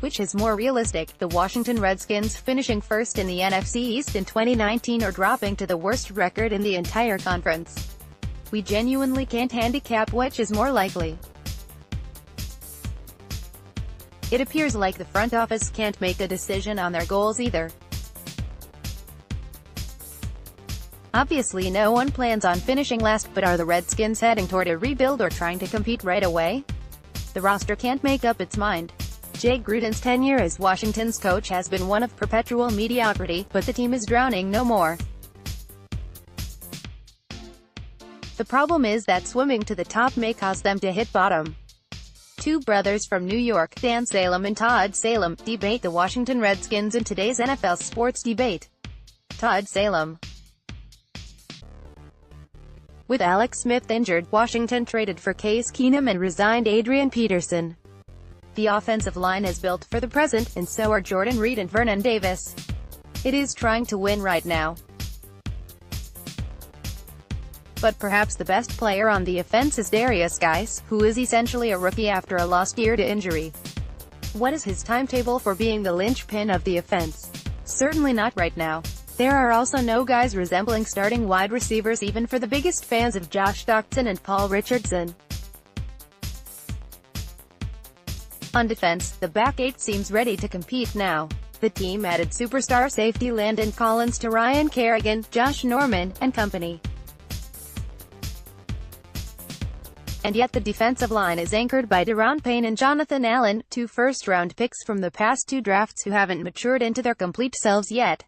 Which is more realistic, the Washington Redskins finishing first in the NFC East in 2019 or dropping to the worst record in the entire conference? We genuinely can't handicap which is more likely. It appears like the front office can't make a decision on their goals either. Obviously no one plans on finishing last, but are the Redskins heading toward a rebuild or trying to compete right away? The roster can't make up its mind. Jay Gruden's tenure as Washington's coach has been one of perpetual mediocrity, but the team is drowning no more. The problem is that swimming to the top may cause them to hit bottom. Two brothers from New York, Dan Salem and Todd Salem, debate the Washington Redskins in today's NFL sports debate. Todd Salem: with Alex Smith injured, Washington traded for Case Keenum and resigned Adrian Peterson. The offensive line is built for the present, and so are Jordan Reed and Vernon Davis. It is trying to win right now. But perhaps the best player on the offense is Darius Guice, who is essentially a rookie after a lost year to injury. What is his timetable for being the linchpin of the offense? Certainly not right now. There are also no guys resembling starting wide receivers even for the biggest fans of Josh Stockton and Paul Richardson. On defense, the back eight seems ready to compete now. The team added superstar safety Landon Collins to Ryan Kerrigan, Josh Norman, and company. And yet the defensive line is anchored by Daron Payne and Jonathan Allen, two first-round picks from the past two drafts who haven't matured into their complete selves yet.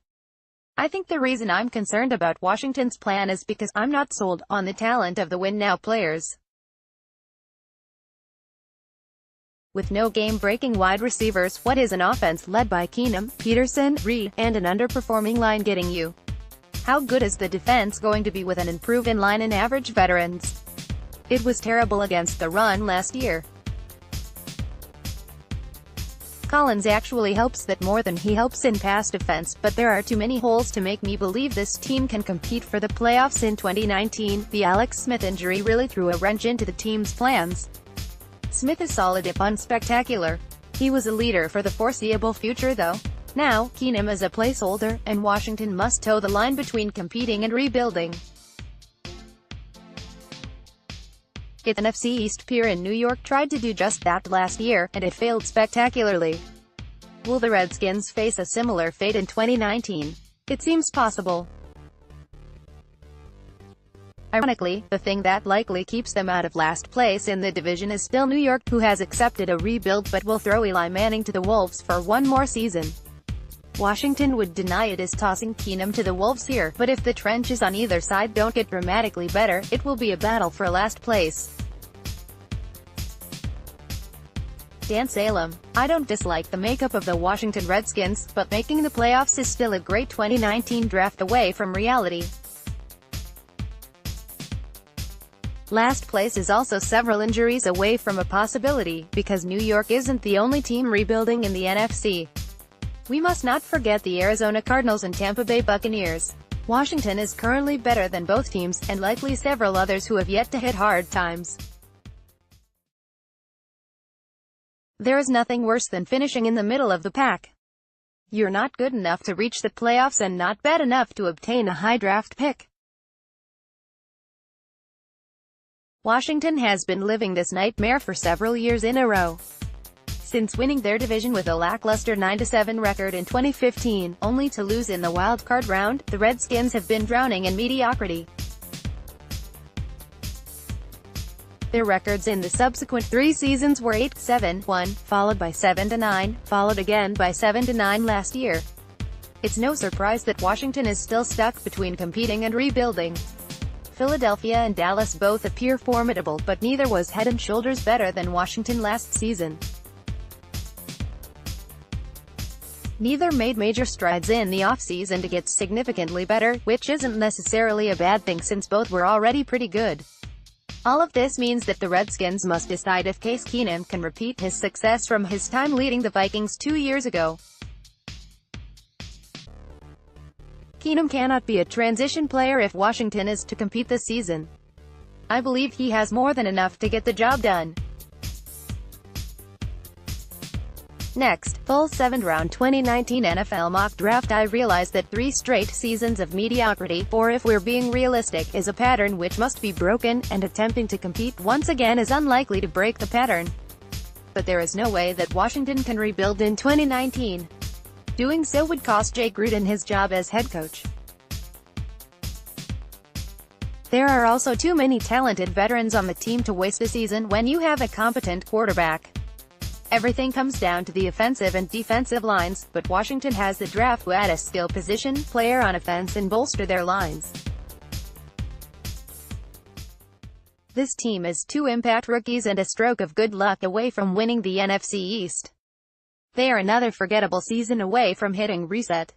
I think the reason I'm concerned about Washington's plan is because I'm not sold on the talent of the win-now players. With no game-breaking wide receivers, what is an offense led by Keenum, Peterson, Reed, and an underperforming line getting you? How good is the defense going to be with an improved line and average veterans? It was terrible against the run last year. Collins actually helps that more than he helps in pass defense, but there are too many holes to make me believe this team can compete for the playoffs in 2019. The Alex Smith injury really threw a wrench into the team's plans. Smith is solid if unspectacular. He was a leader for the foreseeable future though. Now, Keenum is a placeholder, and Washington must toe the line between competing and rebuilding. Its NFC East peer in New York tried to do just that last year, and it failed spectacularly. Will the Redskins face a similar fate in 2019? It seems possible. Ironically, the thing that likely keeps them out of last place in the division is still New York, who has accepted a rebuild but will throw Eli Manning to the Wolves for one more season. Washington would deny it is tossing Keenum to the Wolves here, but if the trenches on either side don't get dramatically better, it will be a battle for last place. Dan Salem: I don't dislike the makeup of the Washington Redskins, but making the playoffs is still a great 2019 draft away from reality. Last place is also several injuries away from a possibility, because New York isn't the only team rebuilding in the NFC. We must not forget the Arizona Cardinals and Tampa Bay Buccaneers. Washington is currently better than both teams, and likely several others who have yet to hit hard times. There is nothing worse than finishing in the middle of the pack. You're not good enough to reach the playoffs and not bad enough to obtain a high draft pick. Washington has been living this nightmare for several years in a row. Since winning their division with a lackluster 9-7 record in 2015, only to lose in the wild-card round, the Redskins have been drowning in mediocrity. Their records in the subsequent 3 seasons were 8-7-1, followed by 7-9, followed again by 7-9 last year. It's no surprise that Washington is still stuck between competing and rebuilding. Philadelphia and Dallas both appear formidable, but neither was head and shoulders better than Washington last season. Neither made major strides in the offseason to get significantly better, which isn't necessarily a bad thing since both were already pretty good. All of this means that the Redskins must decide if Case Keenum can repeat his success from his time leading the Vikings 2 years ago. Keenum cannot be a transition player if Washington is to compete this season. I believe he has more than enough to get the job done. Next, full 7th round 2019 NFL mock draft. I realize that 3 straight seasons of mediocrity, or if we're being realistic, is a pattern which must be broken, and attempting to compete once again is unlikely to break the pattern. But there is no way that Washington can rebuild in 2019. Doing so would cost Jay Gruden his job as head coach. There are also too many talented veterans on the team to waste a season when you have a competent quarterback. Everything comes down to the offensive and defensive lines, but Washington has the draft to add a skill position player on offense and bolster their lines. This team is 2 impact rookies and a stroke of good luck away from winning the NFC East. They are another forgettable season away from hitting reset.